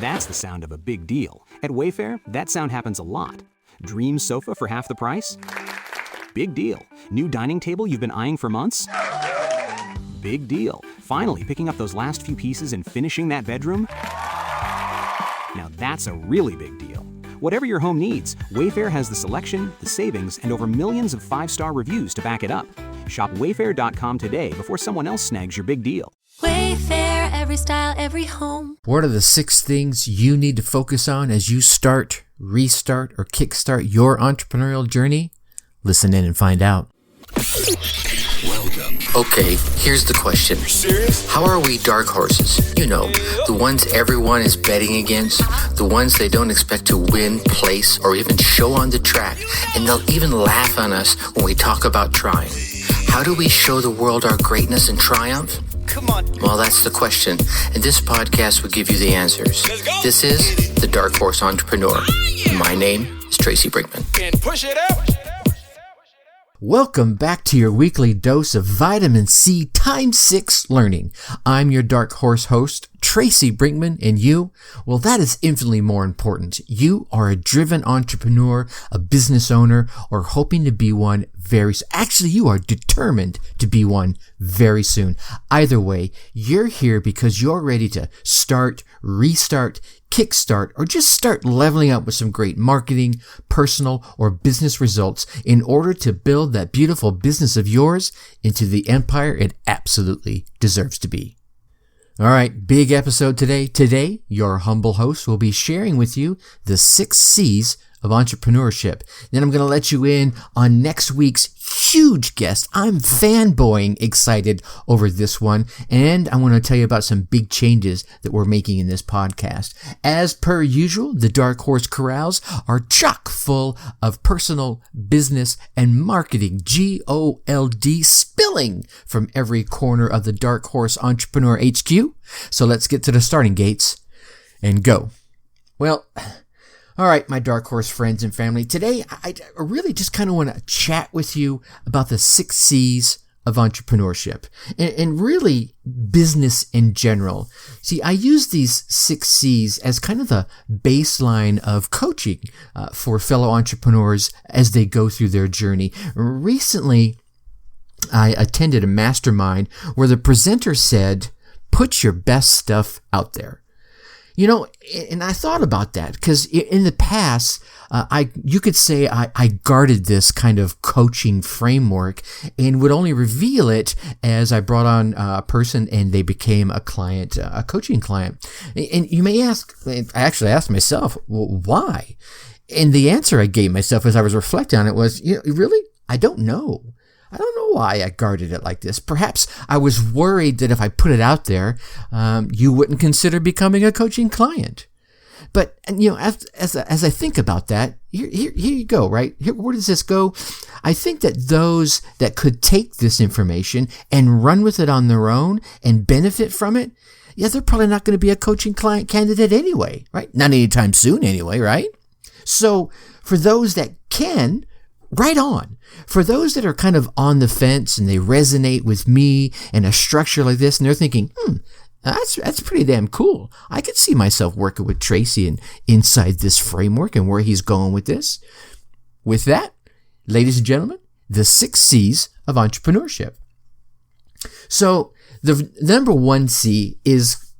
That's the sound of a big deal. At Wayfair, that sound happens a lot. Dream sofa for half the price? Big deal. New dining table you've been eyeing for months? Big deal. Finally picking up those last few pieces and finishing that bedroom? Now that's a really big deal. Whatever your home needs, Wayfair has the selection, the savings, and over millions of 5-star reviews to back it up. Shop Wayfair.com today before someone else snags your big deal. Wayfair, every style, every home. What are the 6 things you need to focus on as you start, restart, or kickstart your entrepreneurial journey? Listen in and find out. Welcome. Okay, here's the question. Serious? How are we dark horses? You know, the ones everyone is betting against, the ones they don't expect to win, place, or even show on the track, and they'll even laugh on us when we talk about trying. How do we show the world our greatness and triumph? Come on. Well, that's the question, and this podcast will give you the answers. Let's go. This is The Dark Horse Entrepreneur. My name is Tracy Brinkman. And push it up. Welcome back to your weekly dose of vitamin C times 6 learning. I'm your Dark Horse host, Tracy Brinkman, and you, well, that is infinitely more important. You are a driven entrepreneur, a business owner, or hoping to be one very soon. Actually, you are determined to be one very soon. Either way, you're here because you're ready to start, restart, kickstart, or just start leveling up with some great marketing, personal, or business results in order to build that beautiful business of yours into the empire it absolutely deserves to be. All right, big episode today. Today, your humble host will be sharing with you the 6 Cs of entrepreneurship. Then I'm going to let you in on next week's huge guest. I'm fanboying excited over this one, and I want to tell you about some big changes that we're making in this podcast. As per usual, the Dark Horse Corrals are chock full of personal, business, and marketing gold spilling from every corner of the Dark Horse Entrepreneur HQ. So let's get to the starting gates and go. Well, all right, my Dark Horse friends and family. Today, I really just kind of want to chat with you about the 6 C's of entrepreneurship and really business in general. See, I use these 6 C's as kind of the baseline of coaching for fellow entrepreneurs as they go through their journey. Recently, I attended a mastermind where the presenter said, "Put your best stuff out there." You know, and I thought about that because in the past, you could say I guarded this kind of coaching framework and would only reveal it as I brought on a person and they became a client, a coaching client. And you may ask, I actually asked myself, well, why? And the answer I gave myself as I was reflecting on it was, really? I don't know. I don't know why I guarded it like this. Perhaps I was worried that if I put it out there, you wouldn't consider becoming a coaching client. But, as I think about that, here you go, right? Where does this go? I think that those that could take this information and run with it on their own and benefit from it, they're probably not going to be a coaching client candidate anyway, right? Not anytime soon anyway, right? So for those that can, right on. For those that are kind of on the fence and they resonate with me and a structure like this, and they're thinking, that's pretty damn cool. I could see myself working with Tracy and inside this framework and where he's going with this. With that, ladies and gentlemen, the 6 C's of entrepreneurship. So the number 1 C is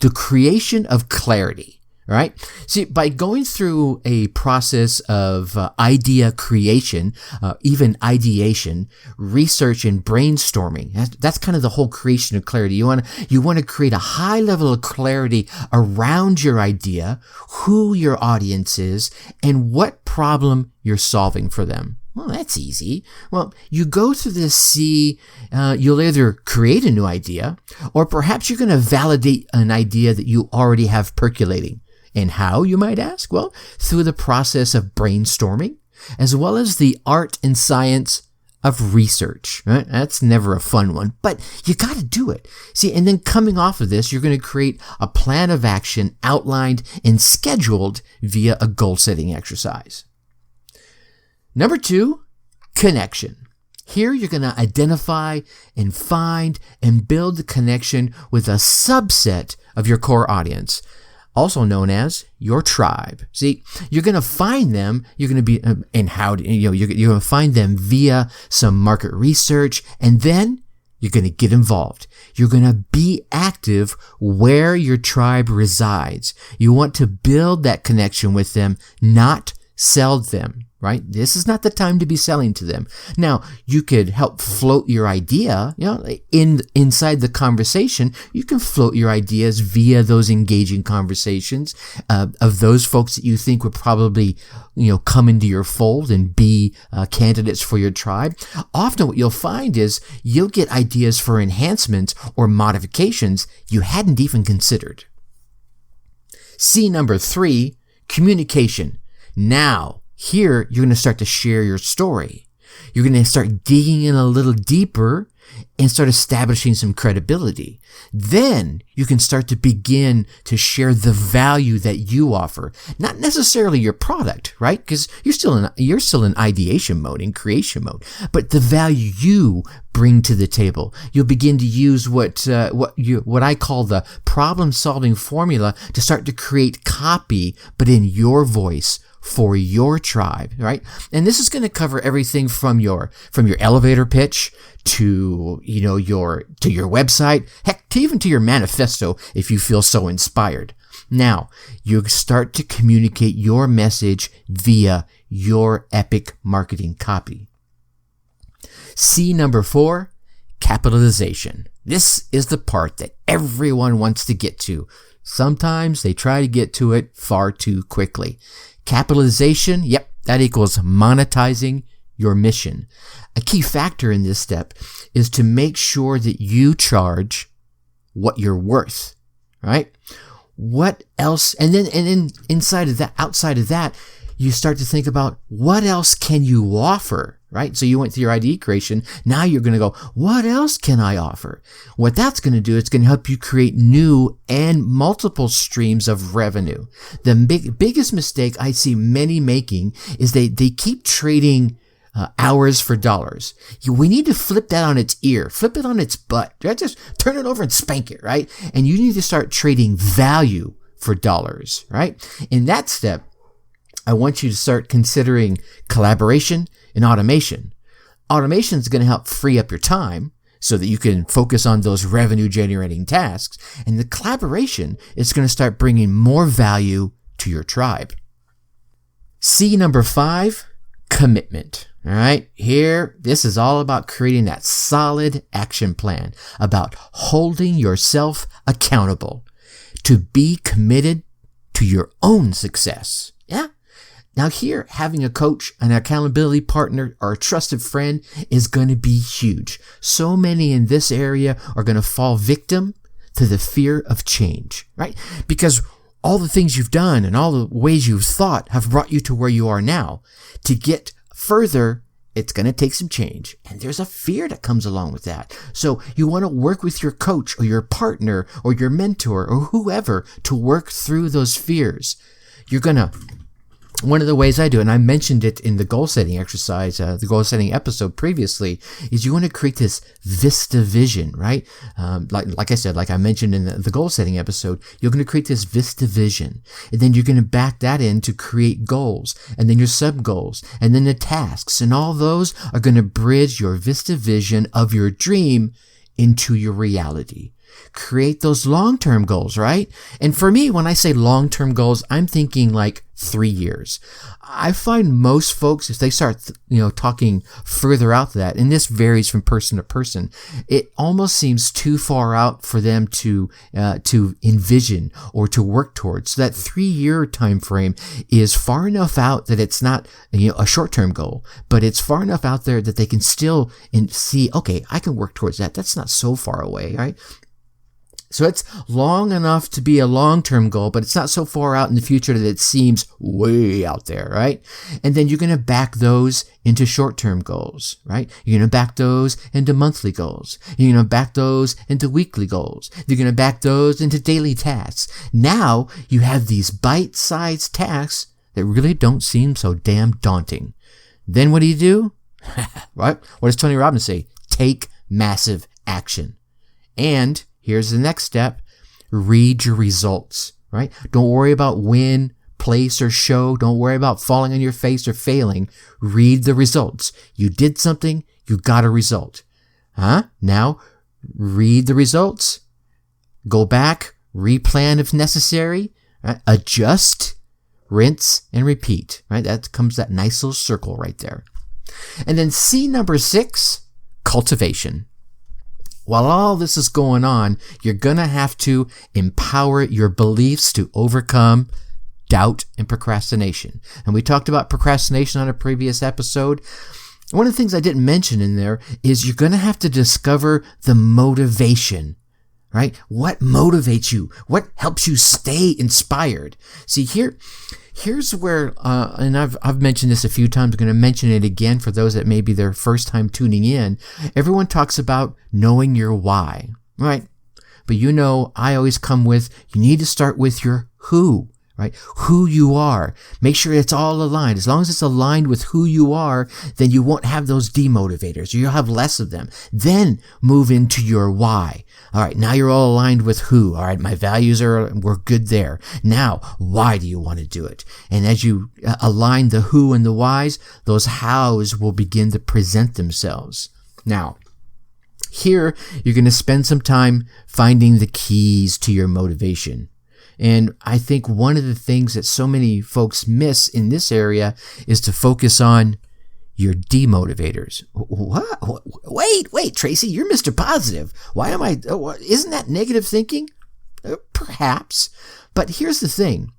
the creation of clarity. All right. See, by going through a process of idea creation, even ideation, research and brainstorming, that's kind of the whole creation of clarity. You want to create a high level of clarity around your idea, who your audience is, and what problem you're solving for them. Well, that's easy. Well, you go through this C, you'll either create a new idea, or perhaps you're going to validate an idea that you already have percolating. And how, you might ask? Well, through the process of brainstorming, as well as the art and science of research. Right? That's never a fun one, but you got to do it. See, and then coming off of this, you're going to create a plan of action outlined and scheduled via a goal-setting exercise. Number 2, connection. Here you're going to identify and find and build the connection with a subset of your core audience. also known as your tribe. See, you're going to find them, you're going to be, you're going to find them via some market research, and then you're going to get involved. You're going to be active where your tribe resides. You want to build that connection with them, not sell them, right? This is not the time to be selling to them. Now, you could help float your idea, inside the conversation. You can float your ideas via those engaging conversations of those folks that you think would probably, come into your fold and be candidates for your tribe. Often what you'll find is you'll get ideas for enhancements or modifications you hadn't even considered. C number 3, communication. Now, here, you're going to start to share your story. You're going to start digging in a little deeper and start establishing some credibility. Then you can start to begin to share the value that you offer. Not necessarily your product, right? Because you're still in ideation mode, in creation mode, but the value you bring to the table. You'll begin to use what I call the problem-solving formula to start to create copy, but in your voice, for your tribe, right? And this is going to cover everything from your elevator pitch to, your website, heck, even to your manifesto if you feel so inspired. Now, you start to communicate your message via your epic marketing copy. C number 4, capitalization. This is the part that everyone wants to get to. Sometimes they try to get to it far too quickly. Capitalization, yep, that equals monetizing your mission. A key factor in this step is to make sure that you charge what you're worth, right? What else? And then outside of that, you start to think about what else can you offer, right? So you went through your idea creation. Now you're going to go, what else can I offer? What that's going to do, it's going to help you create new and multiple streams of revenue. The biggest mistake I see many making is they keep trading hours for dollars. We need to flip that on its ear, flip it on its butt. Just turn it over and spank it, right? And you need to start trading value for dollars, right? In that step, I want you to start considering collaboration and automation. Automation is going to help free up your time so that you can focus on those revenue generating tasks. And the collaboration is going to start bringing more value to your tribe. C number 5, commitment. All right. Here, this is all about creating that solid action plan, about holding yourself accountable to be committed to your own success. Yeah. Now here, having a coach, an accountability partner, or a trusted friend is going to be huge. So many in this area are going to fall victim to the fear of change, right? Because all the things you've done and all the ways you've thought have brought you to where you are now. To get further, it's going to take some change. And there's a fear that comes along with that. So you want to work with your coach or your partner or your mentor or whoever to work through those fears. One of the ways I do, and I mentioned it in the goal setting exercise, the goal setting episode previously, is you want to create this Vista vision, right? Like I said, like I mentioned in the goal setting episode, you're going to create this Vista vision, and then you're going to back that in to create goals, and then your sub goals, and then the tasks, and all those are going to bridge your Vista vision of your dream into your reality. Create those long-term goals, right? And for me, when I say long-term goals, I'm thinking like 3 years. I find most folks, if they start, talking further out to that, and this varies from person to person, it almost seems too far out for them to envision or to work towards. So that 3-year time frame is far enough out that it's not, a short-term goal, but it's far enough out there that they can still see, okay, I can work towards that. That's not so far away, right? So it's long enough to be a long-term goal, but it's not so far out in the future that it seems way out there, right? And then you're going to back those into short-term goals, right? You're going to back those into monthly goals. You're going to back those into weekly goals. You're going to back those into daily tasks. Now you have these bite-sized tasks that really don't seem so damn daunting. Then what do? Right? What does Tony Robbins say? Take massive action. And here's the next step. Read your results, right? Don't worry about win, place, or show. Don't worry about falling on your face or failing. Read the results. You did something, you got a result. Now, read the results. Go back, replan if necessary, right? Adjust, rinse, and repeat, right? That comes that nice little circle right there. And then C number 6, cultivation. While all this is going on, you're going to have to empower your beliefs to overcome doubt and procrastination. And we talked about procrastination on a previous episode. One of the things I didn't mention in there is you're going to have to discover the motivation, right? What motivates you? What helps you stay inspired? See, here's where, and I've mentioned this a few times. I'm going to mention it again for those that may be their first time tuning in. Everyone talks about knowing your why, right? But I always come with, you need to start with your who, right? Who you are. Make sure it's all aligned. As long as it's aligned with who you are, then you won't have those demotivators, or you'll have less of them. Then move into your why. All right, now you're all aligned with who. All right, my values we're good there. Now, why do you want to do it? And as you align the who and the whys, those hows will begin to present themselves. Now, here, you're going to spend some time finding the keys to your motivation. And I think one of the things that so many folks miss in this area is to focus on your demotivators. What? Wait, Tracy, you're Mr. Positive. Why am I? Isn't that negative thinking? Perhaps. But here's the thing.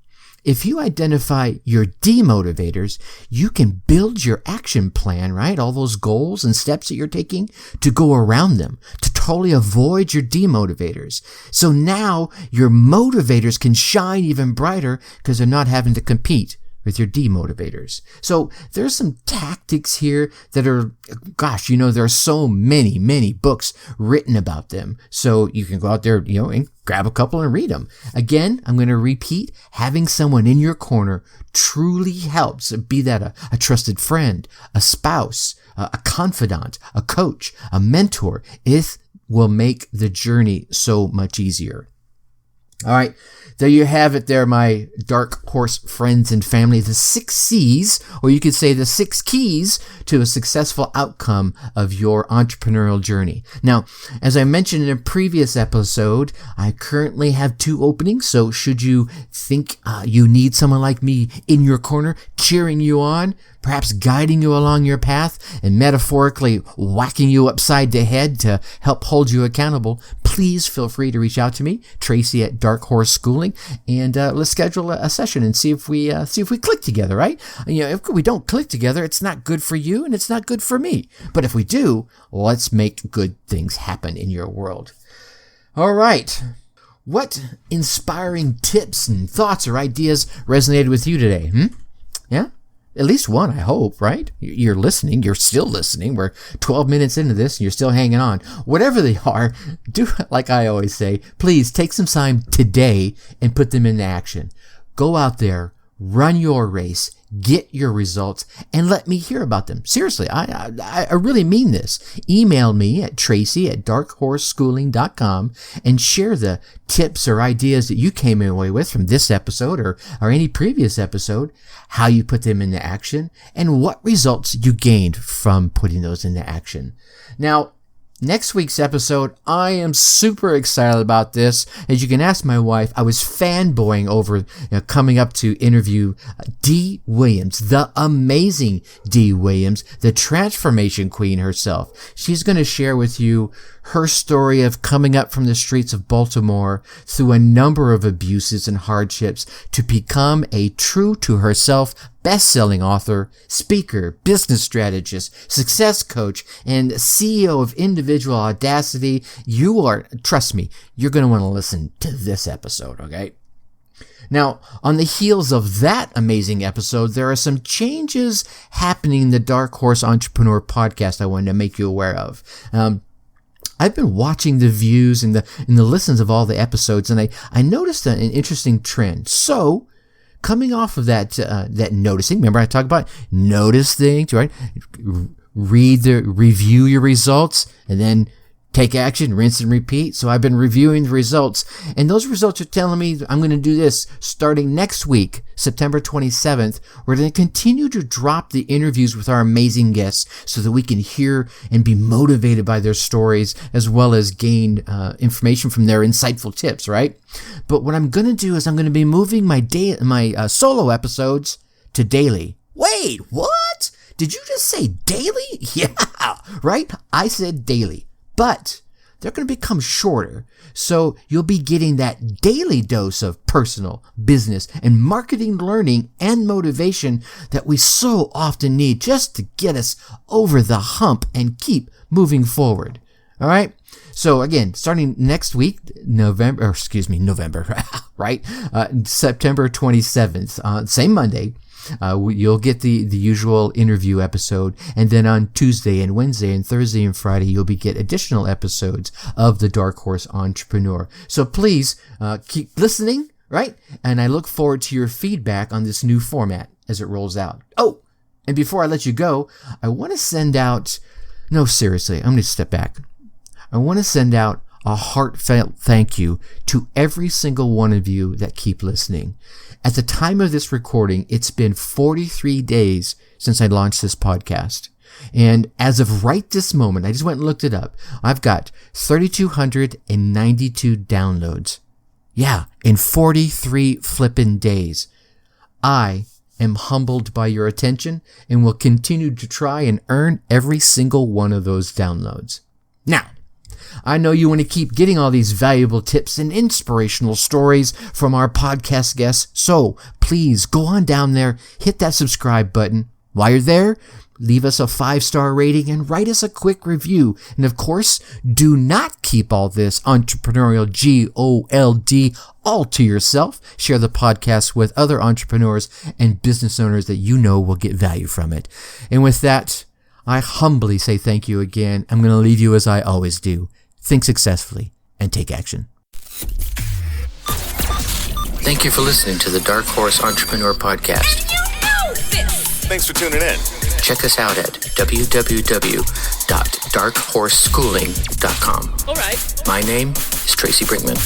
If you identify your demotivators, you can build your action plan, right? All those goals and steps that you're taking to go around them, to totally avoid your demotivators. So now your motivators can shine even brighter because they're not having to compete with your demotivators. So there's some tactics here that are, there are so many books written about them. So you can go out there, and grab a couple and read them. Again, I'm going to repeat, having someone in your corner truly helps. Be that a trusted friend, a spouse, a confidant, a coach, a mentor. It will make the journey so much easier. All right. There you have it there, my dark horse friends and family, the 6 C's, or you could say the 6 keys to a successful outcome of your entrepreneurial journey. Now, as I mentioned in a previous episode, I currently have 2 openings, so should you think you need someone like me in your corner, cheering you on, perhaps guiding you along your path, and metaphorically whacking you upside the head to help hold you accountable, please feel free to reach out to me, Tracy at Dark Horse Schooling, and let's schedule a session and see if we click together, right? If we don't click together, it's not good for you and it's not good for me. But if we do, let's make good things happen in your world. All right. What inspiring tips and thoughts or ideas resonated with you today? Yeah? At least one, I hope, right? You're listening. You're still listening. We're 12 minutes into this and you're still hanging on. Whatever they are, do like I always say, please take some time today and put them into action. Go out there, run your race, get your results, and let me hear about them. Seriously, I really mean this. Email me at tracy@darkhorseschooling.com and share the tips or ideas that you came away with from this episode or any previous episode, how you put them into action, and what results you gained from putting those into action. Now, next week's episode, I am super excited about this. As you can ask my wife, I was fanboying over coming up to interview Dee Williams, the amazing Dee Williams, the transformation queen herself. She's going to share with you her story of coming up from the streets of Baltimore through a number of abuses and hardships to become a true to herself best-selling author, speaker, business strategist, success coach, and CEO of Individual Audacity. Trust me, you're going to want to listen to this episode, okay? Now, on the heels of that amazing episode, there are some changes happening in the Dark Horse Entrepreneur podcast I wanted to make you aware of. I've been watching the views and the listens of all the episodes, and I noticed an interesting trend. So, coming off of that noticing, remember I talked about notice things, right? Review your results, and then Take action, rinse and repeat. So I've been reviewing the results, and those results are telling me I'm going to do this starting next week, September 27th. We're going to continue to drop the interviews with our amazing guests so that we can hear and be motivated by their stories, as well as gain information from their insightful tips, right? But what I'm going to do is I'm going to be moving my solo episodes to daily. Wait, what? Did you just say daily? Yeah, right? I said daily. But they're going to become shorter, so you'll be getting that daily dose of personal, business, and marketing learning and motivation that we so often need just to get us over the hump and keep moving forward. All right? So again, starting next week, November, right? September 27th, same Monday. You'll get the usual interview episode, and then on Tuesday and Wednesday and Thursday and Friday, you'll get additional episodes of the Dark Horse Entrepreneur. So please keep listening, right? And I look forward to your feedback on this new format as it rolls out. Oh, and before I let you go, I want to send out, no, seriously, I'm going to step back. I want to send out a heartfelt thank you to every single one of you that keep listening. At the time of this recording, it's been 43 days since I launched this podcast. And as of right this moment, I just went and looked it up. I've got 3,292 downloads. Yeah, in 43 flippin' days. I am humbled by your attention and will continue to try and earn every single one of those downloads. Now, I know you want to keep getting all these valuable tips and inspirational stories from our podcast guests, so please go on down there, hit that subscribe button. While you're there, leave us a 5-star rating and write us a quick review. And of course, do not keep all this entrepreneurial GOLD all to yourself. Share the podcast with other entrepreneurs and business owners that you know will get value from it. And with that, I humbly say thank you again. I'm going to leave you as I always do. Think successfully and take action. Thank you for listening to the Dark Horse Entrepreneur Podcast. You know this! Thanks for tuning in. Check us out at www.darkhorseschooling.com. All right. My name is Tracy Brinkman.